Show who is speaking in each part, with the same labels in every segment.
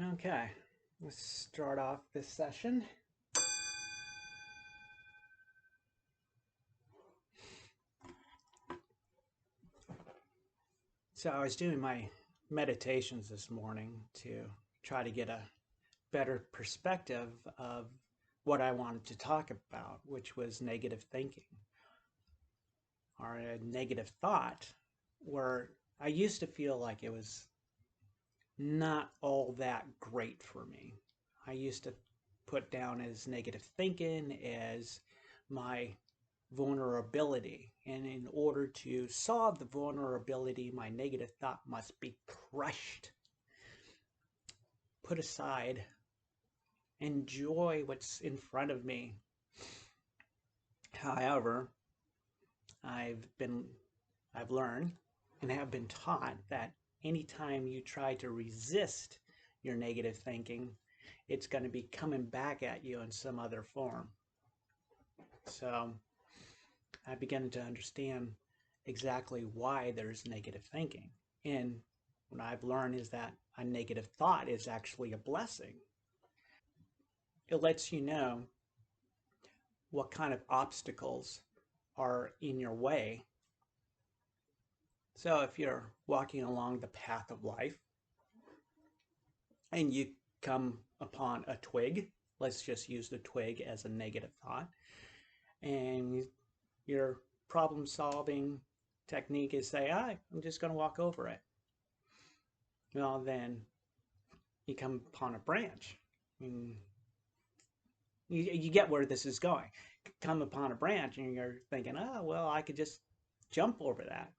Speaker 1: Okay, let's start off this session. So I was doing my meditations this morning to try to get a better perspective of what I wanted to talk about, which was negative thinking or a negative thought, where I used to feel like it was not all that great for me. I used to put down as negative thinking as my vulnerability. And in order to solve the vulnerability, my negative thought must be crushed, put aside, enjoy what's in front of me. However, I've been I've learned and have been taught that anytime you try to resist your negative thinking, it's going to be coming back at you in some other form. So I began to understand exactly why there's negative thinking. And what I've learned is that a negative thought is actually a blessing. It lets you know what kind of obstacles are in your way. So if you're walking along the path of life and you come upon a twig, let's just use the twig as a negative thought, and your problem solving technique is say, I'm just going to walk over it. Well, then you come upon a branch. And you get where this is going. Come upon a branch and you're thinking, oh, well, I could just jump over that.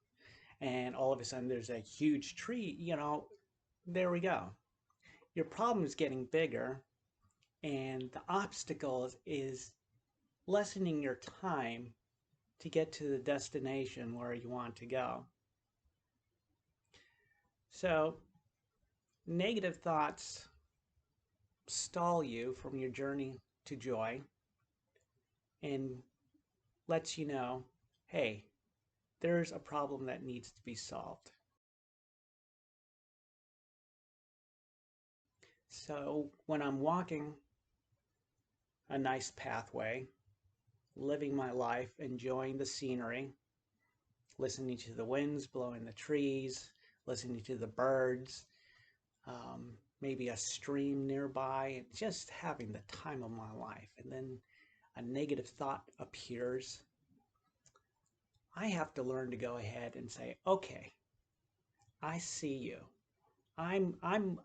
Speaker 1: And all of a sudden there's a huge tree, there we go. Your problem is getting bigger and the obstacle is lessening your time to get to the destination where you want to go. So negative thoughts stall you from your journey to joy and lets you know, hey, there's a problem that needs to be solved. So when I'm walking a nice pathway, living my life, enjoying the scenery, listening to the winds blowing the trees, listening to the birds, maybe a stream nearby, and just having the time of my life. And then a negative thought appears. I have to learn to go ahead and say, okay, I see you. I'm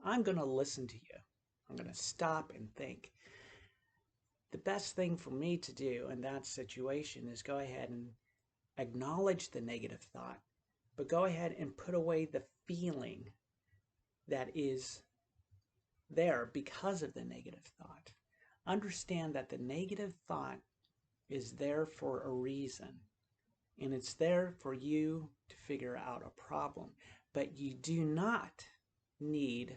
Speaker 1: going to listen to you. I'm going to stop and think. The best thing for me to do in that situation is go ahead and acknowledge the negative thought, but go ahead and put away the feeling that is there because of the negative thought. Understand that the negative thought is there for a reason, and it's there for you to figure out a problem, but you do not need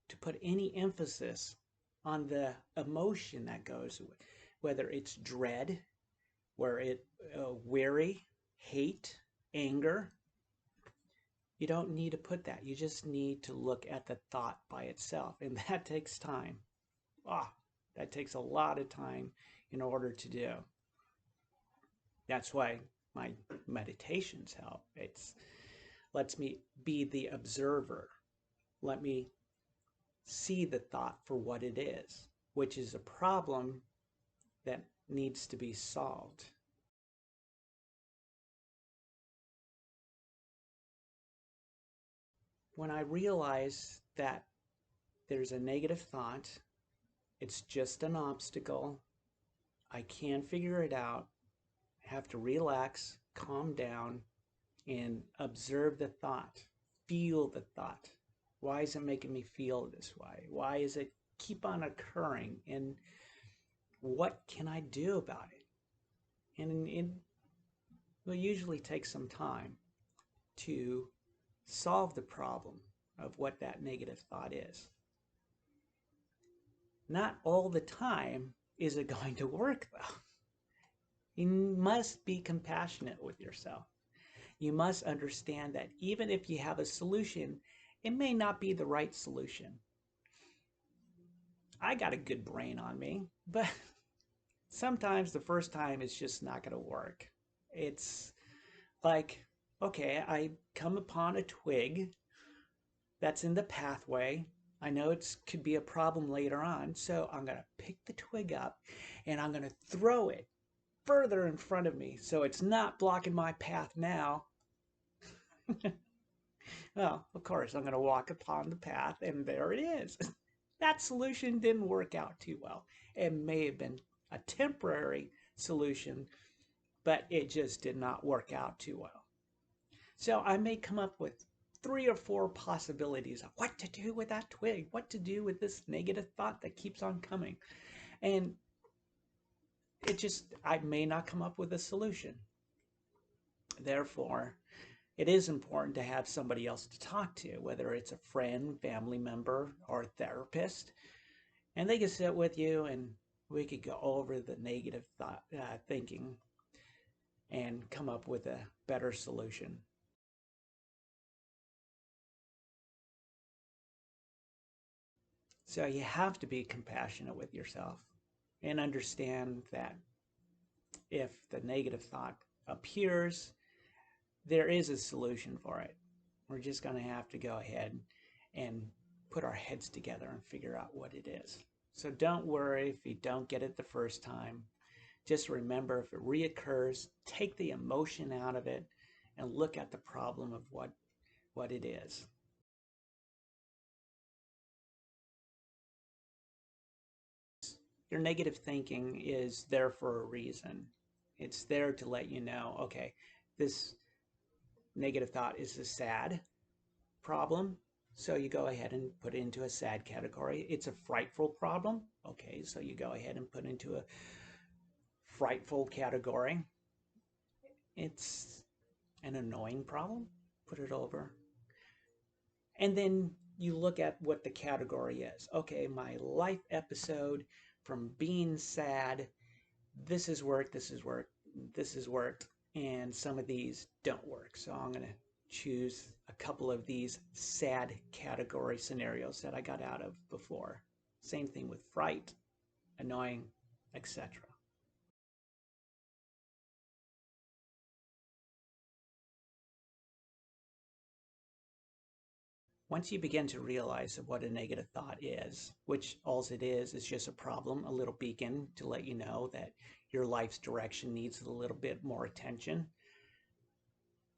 Speaker 1: to put any emphasis on the emotion that goes with, whether it's dread, where it weary, hate, anger. You don't need to put that. You just need to look at the thought by itself, and that takes time. Ah, that takes a lot of time in order to do. That's why my meditations help. It's lets me be the observer. Let me see the thought for what it is, which is a problem that needs to be solved. When I realize that there's a negative thought, it's just an obstacle, I can figure it out, I have to relax, calm down, and observe the thought, feel the thought. Why is it making me feel this way? Why is it keep on occurring? And what can I do about it? And it will usually take some time to solve the problem of what that negative thought is. Not all the time is it going to work though. You must be compassionate with yourself. You must understand that even if you have a solution, it may not be the right solution. I got a good brain on me, but sometimes the first time it's just not going to work. It's like, okay, I come upon a twig that's in the pathway. I know it could be a problem later on, so I'm going to pick the twig up and I'm going to throw it further in front of me so it's not blocking my path now. Well, of course, I'm going to walk upon the path, and there it is. That solution didn't work out too well. It may have been a temporary solution, but it just did not work out too well. So I may come up with 3 or 4 possibilities of what to do with that twig, what to do with this negative thought that keeps on coming. And I may not come up with a solution. Therefore, it is important to have somebody else to talk to, whether it's a friend, family member, or a therapist. And they can sit with you and we could go over the negative thinking and come up with a better solution. So you have to be compassionate with yourself and understand that if the negative thought appears, there is a solution for it. We're just going to have to go ahead and put our heads together and figure out what it is. So don't worry if you don't get it the first time. Just remember, if it reoccurs, take the emotion out of it and look at the problem of what it is. Your negative thinking is there for a reason. It's there to let you know, okay, this negative thought is a sad problem. So you go ahead and put it into a sad category. It's a frightful problem. Okay, so you go ahead and put it into a frightful category. It's an annoying problem. Put it over. And then you look at what the category is. Okay, my life episode from being sad, this has worked, this has worked, this has worked, and some of these don't work. So I'm going to choose a couple of these sad category scenarios that I got out of before. Same thing with fright, annoying, etc. Once you begin to realize what a negative thought is, which all it is just a problem, a little beacon to let you know that your life's direction needs a little bit more attention,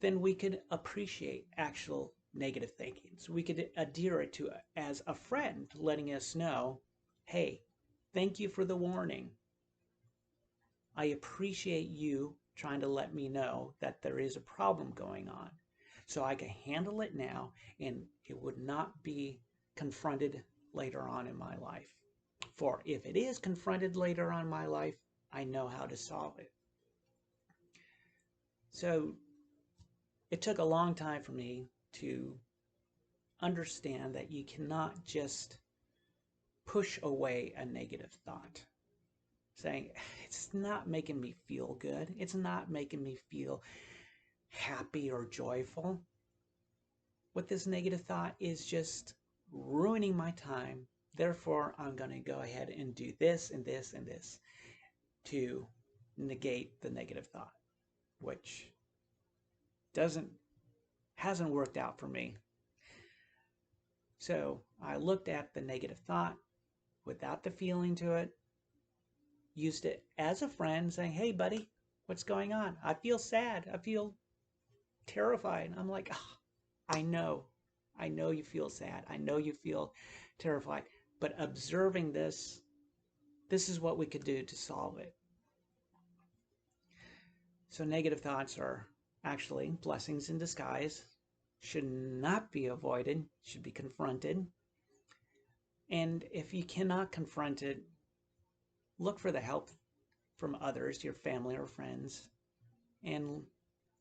Speaker 1: then we could appreciate actual negative thinking. So we could adhere it to as a friend, letting us know, hey, thank you for the warning. I appreciate you trying to let me know that there is a problem going on so I can handle it now and it would not be confronted later on in my life. For if it is confronted later on in my life, I know how to solve it. So it took a long time for me to understand that you cannot just push away a negative thought, saying, it's not making me feel good. It's not making me feel happy or joyful. What this negative thought is just ruining my time. Therefore, I'm going to go ahead and do this and this and this to negate the negative thought, which hasn't worked out for me. So I looked at the negative thought without the feeling to it, used it as a friend, saying, hey, buddy, what's going on? I feel sad. I feel terrified. I'm like, oh, I know you feel sad. I know you feel terrified. But observing this is what we could do to solve it. So negative thoughts are actually blessings in disguise, should not be avoided, should be confronted. And if you cannot confront it, look for the help from others, your family or friends, and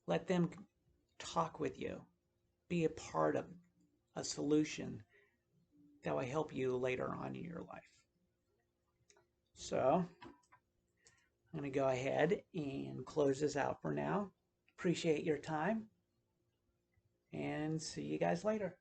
Speaker 1: let them talk with you. Be a part of a solution that will help you later on in your life. So I'm going to go ahead and close this out for now. Appreciate your time and see you guys later.